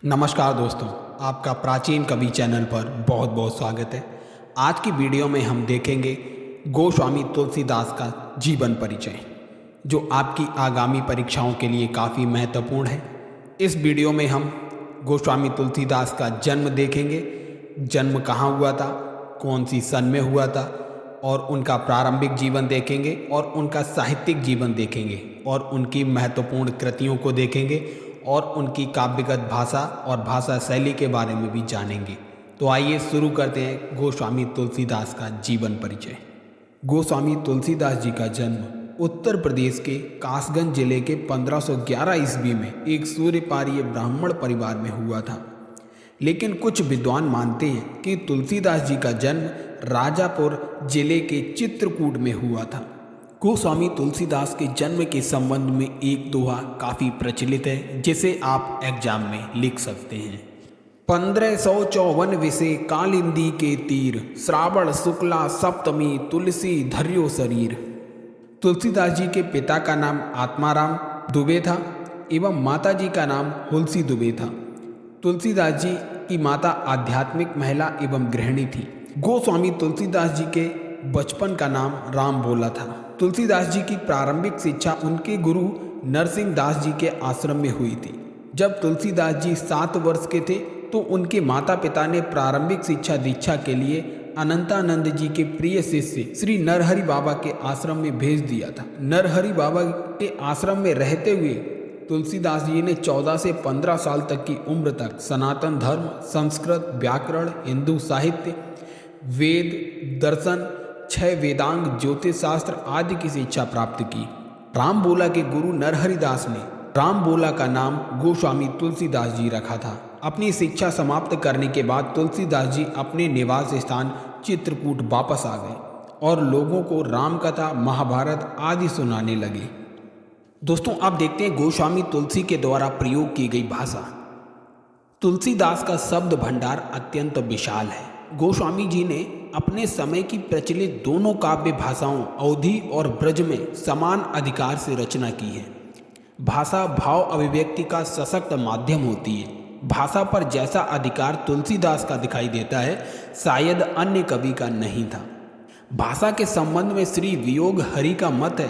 नमस्कार दोस्तों, आपका प्राचीन कवि चैनल पर बहुत बहुत स्वागत है। आज की वीडियो में हम देखेंगे गोस्वामी तुलसीदास का जीवन परिचय, जो आपकी आगामी परीक्षाओं के लिए काफ़ी महत्वपूर्ण है। इस वीडियो में हम गोस्वामी तुलसीदास का जन्म देखेंगे, जन्म कहाँ हुआ था, कौन सी सन में हुआ था, और उनका प्रारंभिक जीवन देखेंगे और उनका साहित्यिक जीवन देखेंगे और उनकी महत्वपूर्ण कृतियों को देखेंगे और उनकी काव्यगत भाषा और भाषा शैली के बारे में भी जानेंगे। तो आइए शुरू करते हैं गोस्वामी तुलसीदास का जीवन परिचय। गोस्वामी तुलसीदास जी का जन्म उत्तर प्रदेश के कासगंज जिले के 1511 ईस्वी में एक सूर्यपारीय ब्राह्मण परिवार में हुआ था। लेकिन कुछ विद्वान मानते हैं कि तुलसीदास जी का जन्म राजापुर जिले के चित्रकूट में हुआ था। गोस्वामी तुलसीदास के जन्म के संबंध में एक दोहा काफ़ी प्रचलित है, जिसे आप एग्जाम में लिख सकते हैं। 1554 विषे कालिंदी के तीर, श्रावण शुक्ला सप्तमी तुलसी धर्यो शरीर। तुलसीदास जी के पिता का नाम आत्माराम दुबे था एवं माता जी का नाम हुलसी दुबे था। तुलसीदास जी की माता आध्यात्मिक महिला एवं गृहिणी थी। गोस्वामी तुलसीदास जी के बचपन का नाम राम बोला था। तुलसीदास जी की प्रारंभिक शिक्षा उनके गुरु नरसिंह दास जी के आश्रम में हुई थी। जब तुलसीदास जी 7 वर्ष के थे तो उनके माता पिता ने प्रारंभिक शिक्षा दीक्षा के लिए अनंतानंद जी के प्रिय शिष्य श्री नरहरि बाबा के आश्रम में भेज दिया था। नरहरि बाबा के आश्रम में रहते हुए तुलसीदास जी ने 14 से 15 साल तक की उम्र तक सनातन धर्म, संस्कृत, व्याकरण, हिंदू साहित्य, वेद, दर्शन, 6 वेदांग, ज्योतिष शास्त्र आदि की शिक्षा प्राप्त की। रामबोला के गुरु नरहरिदास ने रामबोला का नाम गोस्वामी तुलसीदास जी रखा था। अपनी शिक्षा समाप्त करने के बाद तुलसीदास जी अपने निवास स्थान चित्रकूट वापस आ गए और लोगों को रामकथा, महाभारत आदि सुनाने लगे। दोस्तों, आप देखते हैं गोस्वामी तुलसी के द्वारा प्रयोग की गई भाषा। तुलसीदास का शब्द भंडार अत्यंत विशाल है। गोस्वामी जी ने अपने समय की प्रचलित दोनों काव्य भाषाओं अवधी और ब्रज में समान अधिकार से रचना की है। भाषा भाव अभिव्यक्ति का सशक्त माध्यम होती है। भाषा पर जैसा अधिकार तुलसीदास का दिखाई देता है, शायद अन्य कवि का नहीं था। भाषा के संबंध में श्री वियोग हरि का मत है,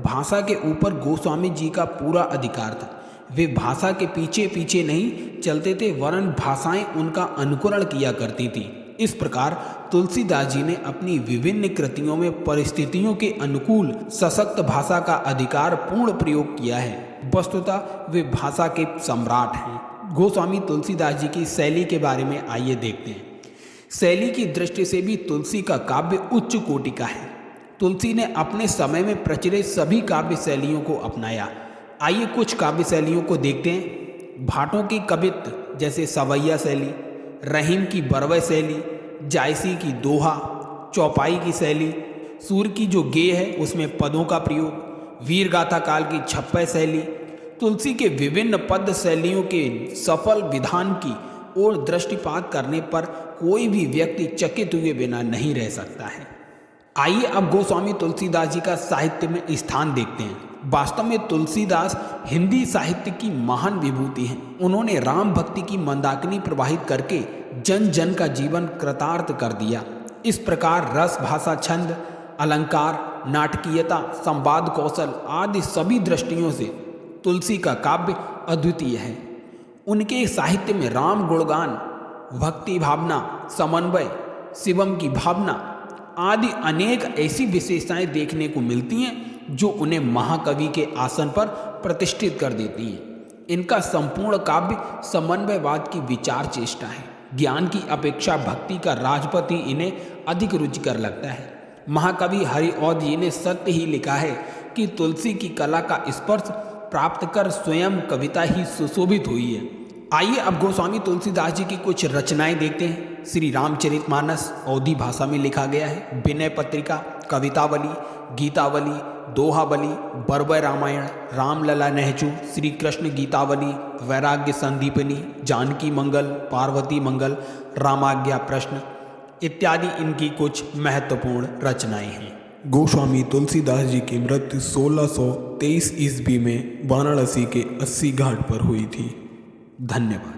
भाषा के ऊपर गोस्वामी जी का पूरा अधिकार था। वे भाषा के पीछे पीछे नहीं चलते थे, वरन भाषाएं उनका अनुकरण किया करती थी। इस प्रकार तुलसीदास जी ने अपनी विभिन्न कृतियों में परिस्थितियों के अनुकूल सशक्त भाषा का अधिकार पूर्ण प्रयोग किया है। वस्तुतः वे भाषा के सम्राट हैं। गोस्वामी तुलसीदास जी की शैली के बारे में आइए देखते हैं। शैली की दृष्टि से भी तुलसी का काव्य उच्च कोटि का है। तुलसी ने अपने समय में प्रचलित सभी काव्य शैलियों को अपनाया। आइए कुछ काव्य शैलियों को देखते हैं। भाटों की कवित्त जैसे सवैया शैली, रहीम की बरवै शैली, जायसी की दोहा, चौपाई की शैली, सूर की जो गेय है उसमें पदों का प्रयोग, वीरगाथा काल की छप्पय शैली। तुलसी के विभिन्न पद शैलियों के सफल विधान की ओर दृष्टिपात करने पर कोई भी व्यक्ति चकित हुए बिना नहीं रह सकता है। आइए अब गोस्वामी तुलसीदास जी का साहित्य में स्थान देखते हैं। वास्तव में तुलसीदास हिंदी साहित्य की महान विभूति हैं। उन्होंने राम भक्ति की मंदाकिनी प्रवाहित करके जन जन का जीवन कृतार्थ कर दिया। इस प्रकार रस, भाषा, छंद, अलंकार, नाटकीयता, संवाद कौशल आदि सभी दृष्टियों से तुलसी का काव्य अद्वितीय है। उनके साहित्य में राम गुणगान, भक्ति भावना, समन्वय, शिवम की भावना आदि अनेक ऐसी विशेषताएं देखने को मिलती हैं जो उन्हें महाकवि के आसन पर प्रतिष्ठित कर देती हैं। इनका संपूर्ण काव्य समन्वयवाद की विचार चेष्टा है। ज्ञान की अपेक्षा भक्ति का राजपति इन्हें अधिक रुचिकर लगता है। महाकवि हरिऔध जी ने सत्य ही लिखा है कि तुलसी की कला का स्पर्श प्राप्त कर स्वयं कविता ही सुशोभित हुई है। आइए अब गोस्वामी तुलसीदास जी की कुछ रचनाएं देखते हैं। श्री रामचरितमानस अवधी भाषा में लिखा गया है। विनय पत्रिका, कवितावली, गीतावली, दोहावली, बरवै रामायण, रामलला नहचु, श्री कृष्ण गीतावली, वैराग्य संदीपनी, जानकी मंगल, पार्वती मंगल, रामाज्ञा प्रश्न इत्यादि इनकी कुछ महत्वपूर्ण रचनाएं हैं। गोस्वामी तुलसीदास जी की मृत्यु 1623 ईस्वी में वाराणसी के 80 घाट पर हुई थी। धन्यवाद।